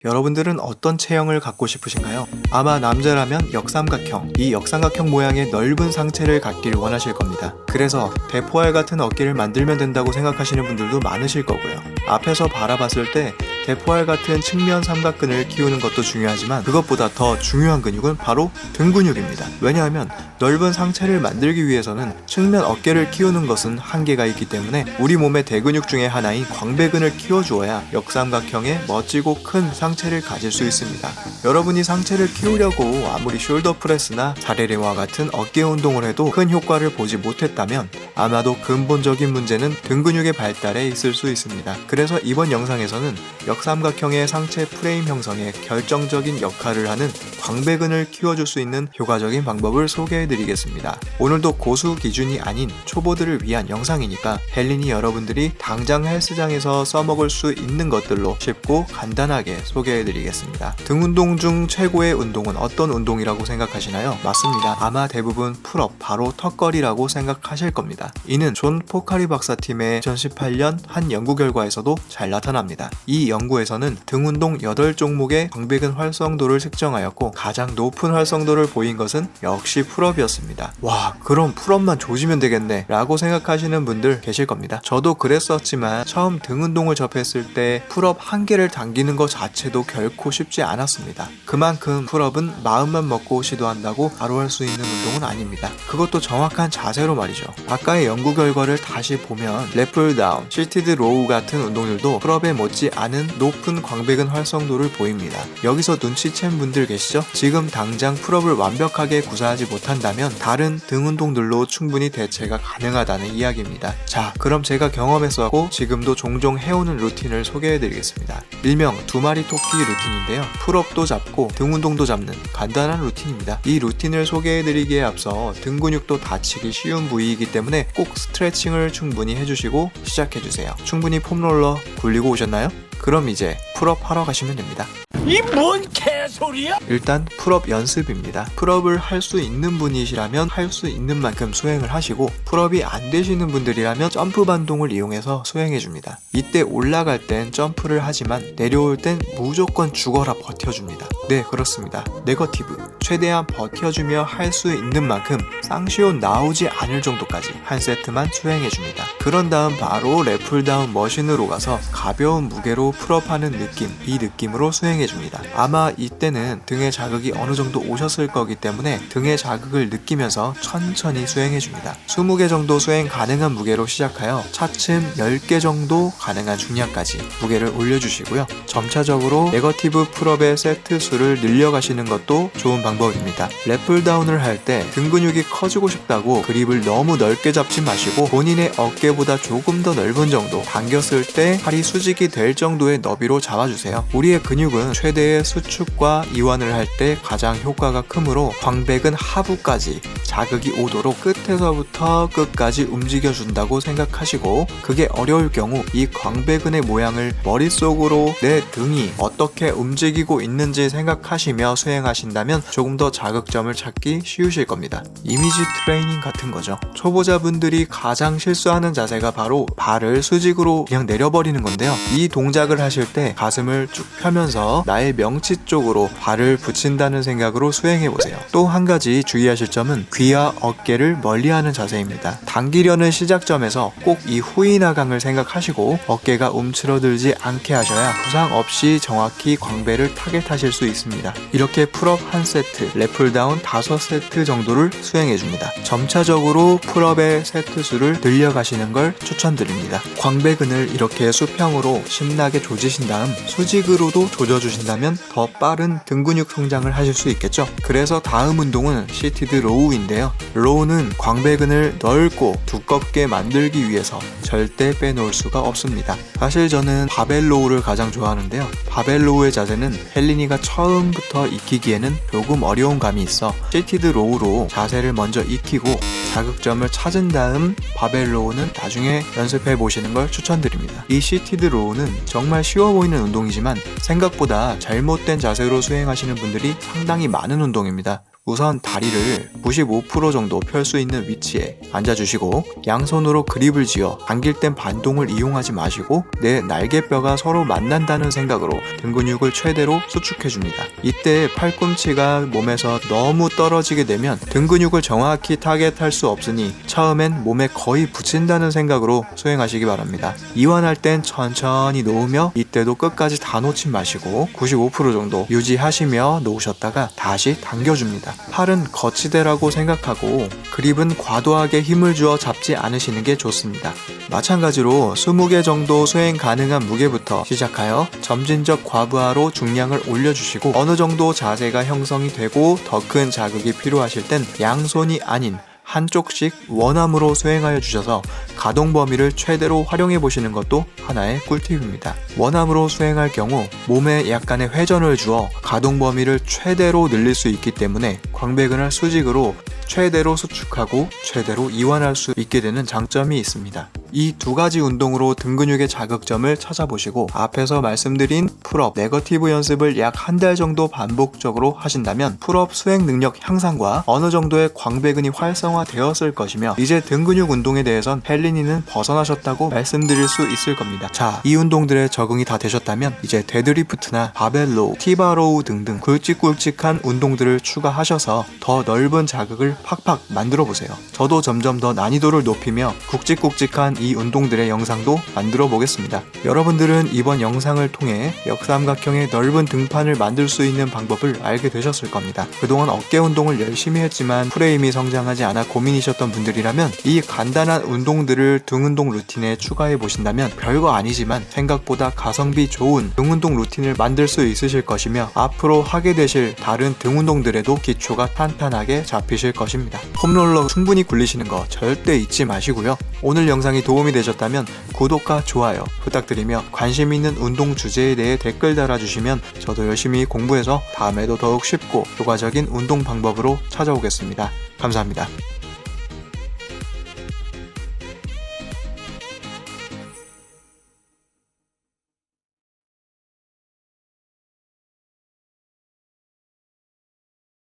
여러분들은 어떤 체형을 갖고 싶으신가요? 아마 남자라면 역삼각형, 이 역삼각형 모양의 넓은 상체를 갖길 원하실 겁니다. 그래서 대포알 같은 어깨를 만들면 된다고 생각하시는 분들도 많으실 거고요. 앞에서 바라봤을 때 대포알 같은 측면 삼각근을 키우는 것도 중요하지만 그것보다 더 중요한 근육은 바로 등 근육입니다. 왜냐하면 넓은 상체를 만들기 위해서는 측면 어깨를 키우는 것은 한계가 있기 때문에 우리 몸의 대근육 중에 하나인 광배근을 키워주어야 역삼각형의 멋지고 큰 상체를 가질 수 있습니다. 여러분이 상체를 키우려고 아무리 숄더 프레스나 자레레와 같은 어깨 운동을 해도 큰 효과를 보지 못했다면 아마도 근본적인 문제는 등 근육의 발달에 있을 수 있습니다. 그래서 이번 영상에서는 역삼각형의 상체 프레임 형성에 결정적인 역할을 하는 광배근을 키워줄 수 있는 효과적인 방법을 소개해드리겠습니다. 오늘도 고수 기준이 아닌 초보들을 위한 영상이니까 헬린이 여러분들이 당장 헬스장에서 써먹을 수 있는 것들로 쉽고 간단하게 소개해드리겠습니다. 등 운동 중 최고의 운동은 어떤 운동이라고 생각하시나요? 맞습니다. 아마 대부분 풀업, 바로 턱걸이라고 생각하실 겁니다. 이는 존 포카리 박사팀의 2018년 한 연구 결과에서도 잘 나타납니다. 이 연구에서는 등 운동 8종목의 광배근 활성도를 측정하였고 가장 높은 활성도를 보인 것은 역시 풀업이었습니다. 와, 그럼 풀업만 조지면 되겠네 라고 생각하시는 분들 계실 겁니다. 저도 그랬었지만 처음 등 운동을 접했을 때 풀업 한 개를 당기는 것 자체도 결코 쉽지 않았습니다. 그만큼 풀업은 마음만 먹고 시도한다고 바로 할 수 있는 운동은 아닙니다. 그것도 정확한 자세로 말이죠. 아까의 연구 결과를 다시 보면 랩풀 다운, 시티드 로우 같은 운동들도 풀업에 못지 않은 높은 광배근 활성도를 보입니다. 여기서 눈치챈 분들 계시죠? 지금 당장 풀업을 완벽하게 구사하지 못한다면 다른 등 운동들로 충분히 대체가 가능하다는 이야기입니다. 자, 그럼 제가 경험했었고 지금도 종종 해오는 루틴을 소개해드리겠습니다. 일명 두 마리 토끼 루틴인데요. 풀업도 잡고 등 운동도 잡는 간단한 루틴입니다. 이 루틴을 소개해드리기에 앞서 등 근육도 다치기 쉬운 부위이기 때문에 꼭 스트레칭을 충분히 해주시고 시작해주세요. 충분히 폼롤러 굴리고 오셨나요? 그럼 이제 풀업 하러 가시면 됩니다. 이 뭔 개소리야? 일단 풀업 연습입니다. 풀업을 할 수 있는 분이시라면 할 수 있는 만큼 수행을 하시고 풀업이 안 되시는 분들이라면 점프 반동을 이용해서 수행해줍니다. 이때 올라갈 땐 점프를 하지만 내려올 땐 무조건 죽어라 버텨줍니다. 네, 그렇습니다. 네거티브. 최대한 버텨주며 할 수 있는 만큼 쌍시온 나오지 않을 정도까지 한 세트만 수행해줍니다. 그런 다음 바로 랩풀다운 머신으로 가서 가벼운 무게로 풀업하는 느낌, 이 느낌으로 수행해줍니다. 아마 이때는 등에 자극이 어느 정도 오셨을 거기 때문에 등의 자극을 느끼면서 천천히 수행해줍니다. 20개 정도 수행 가능한 무게로 시작하여 차츰 10개 정도 가능한 중량까지 무게를 올려주시고요. 점차적으로 네거티브 풀업의 세트 수를 늘려가시는 것도 좋은 방법입니다. 랩풀다운을 할 때 등 근육이 커지고 싶다고 그립을 너무 넓게 잡지 마시고 본인의 어깨보다 조금 더 넓은 정도, 당겼을 때 팔이 수직이 될 정도의 너비로 잡아주세요. 우리의 근육은 최대의 수축과 이완을 할 때 가장 효과가 크므로 광배근 하부까지 자극이 오도록 끝에서부터 끝까지 움직여준다고 생각하시고, 그게 어려울 경우 이 광배근의 모양을 머릿속으로 내 등이 어떻게 움직이고 있는지 생각하시며 수행하신다면 조금 더 자극점을 찾기 쉬우실 겁니다. 이미지 트레이닝 같은 거죠. 초보자분들이 가장 실수하는 자세가 바로 발을 수직으로 그냥 내려버리는 건데요. 이 동작을 하실 때 가슴을 쭉 펴면서 나의 명치 쪽으로 발을 붙인다는 생각으로 수행해보세요. 또 한 가지 주의하실 점은 귀와 어깨를 멀리하는 자세입니다. 당기려는 시작점에서 꼭 이 후인하강을 생각하시고 어깨가 움츠러들지 않게 하셔야 부상 없이 정확히 광배를 타겟하실 수 있습니다. 이렇게 풀업 한 세트, 랩풀다운 5세트 정도를 수행해줍니다. 점차적으로 풀업의 세트 수를 늘려가시는 걸 추천드립니다. 광배근을 이렇게 수평으로 신나게 조지신 다음 수직으로도 조져주신다면 더 빠른 등 근육 성장을 하실 수 있겠죠. 그래서 다음 운동은 시티드 로우인데요. 로우는 광배근을 넓고 두껍게 만들기 위해서 절대 빼놓을 수가 없습니다. 사실 저는 바벨 로우를 가장 좋아하는데요. 바벨 로우의 자세는 헬린이가 처음부터 익히기에는 조금 어려운 감이 있어 시티드 로우로 자세를 먼저 익히고 자극점을 찾은 다음 바벨 로우는 나중에 연습해 보시는 걸 추천드립니다. 이 시티드 로우는 정말 쉬워 보이는 운동이지만 생각보다 잘못된 자세로 수행하시는 분들이 상당히 많은 운동입니다. 우선 다리를 95% 정도 펼 수 있는 위치에 앉아주시고 양손으로 그립을 쥐어 당길 땐 반동을 이용하지 마시고 내 날개뼈가 서로 만난다는 생각으로 등 근육을 최대로 수축해줍니다. 이때 팔꿈치가 몸에서 너무 떨어지게 되면 등 근육을 정확히 타겟할 수 없으니 처음엔 몸에 거의 붙인다는 생각으로 수행하시기 바랍니다. 이완할 땐 천천히 놓으며 이때도 끝까지 다 놓지 마시고 95% 정도 유지하시며 놓으셨다가 다시 당겨줍니다. 팔은 거치대라고 생각하고 그립은 과도하게 힘을 주어 잡지 않으시는 게 좋습니다. 마찬가지로 20개 정도 수행 가능한 무게부터 시작하여 점진적 과부하로 중량을 올려주시고 어느 정도 자세가 형성이 되고 더 큰 자극이 필요하실 땐 양손이 아닌 한쪽씩 원암으로 수행하여 주셔서 가동 범위를 최대로 활용해 보시는 것도 하나의 꿀팁입니다. 원암으로 수행할 경우 몸에 약간의 회전을 주어 가동 범위를 최대로 늘릴 수 있기 때문에 광배근을 수직으로 최대로 수축하고 최대로 이완할 수 있게 되는 장점이 있습니다. 이 두 가지 운동으로 등 근육의 자극점을 찾아보시고 앞에서 말씀드린 풀업, 네거티브 연습을 약 한 달 정도 반복적으로 하신다면 풀업 수행 능력 향상과 어느 정도의 광배근이 활성화되었을 것이며 이제 등 근육 운동에 대해선 헬린이는 벗어나셨다고 말씀드릴 수 있을 겁니다. 자, 이 운동들에 적응이 다 되셨다면 이제 데드리프트나 바벨로우, 티바로우 등등 굵직굵직한 운동들을 추가하셔서 더 넓은 자극을 팍팍 만들어 보세요. 저도 점점 더 난이도를 높이며 굵직굵직한 이 운동들의 영상도 만들어 보겠습니다. 여러분들은 이번 영상을 통해 역삼각형의 넓은 등판을 만들 수 있는 방법을 알게 되셨을 겁니다. 그동안 어깨 운동을 열심히 했지만 프레임이 성장하지 않아 고민이셨던 분들이라면 이 간단한 운동들을 등 운동 루틴에 추가해 보신다면 별거 아니지만 생각보다 가성비 좋은 등 운동 루틴을 만들 수 있으실 것이며 앞으로 하게 되실 다른 등 운동들에도 기초가 탄탄하게 잡히실 것입니다. 폼롤러 충분히 굴리시는 거 절대 잊지 마시고요. 오늘 영상이 도움이 되셨다면 구독과 좋아요 부탁드리며 관심 있는 운동 주제에 대해 댓글 달아주시면 저도 열심히 공부해서 다음에도 더욱 쉽고 효과적인 운동 방법으로 찾아오겠습니다. 감사합니다.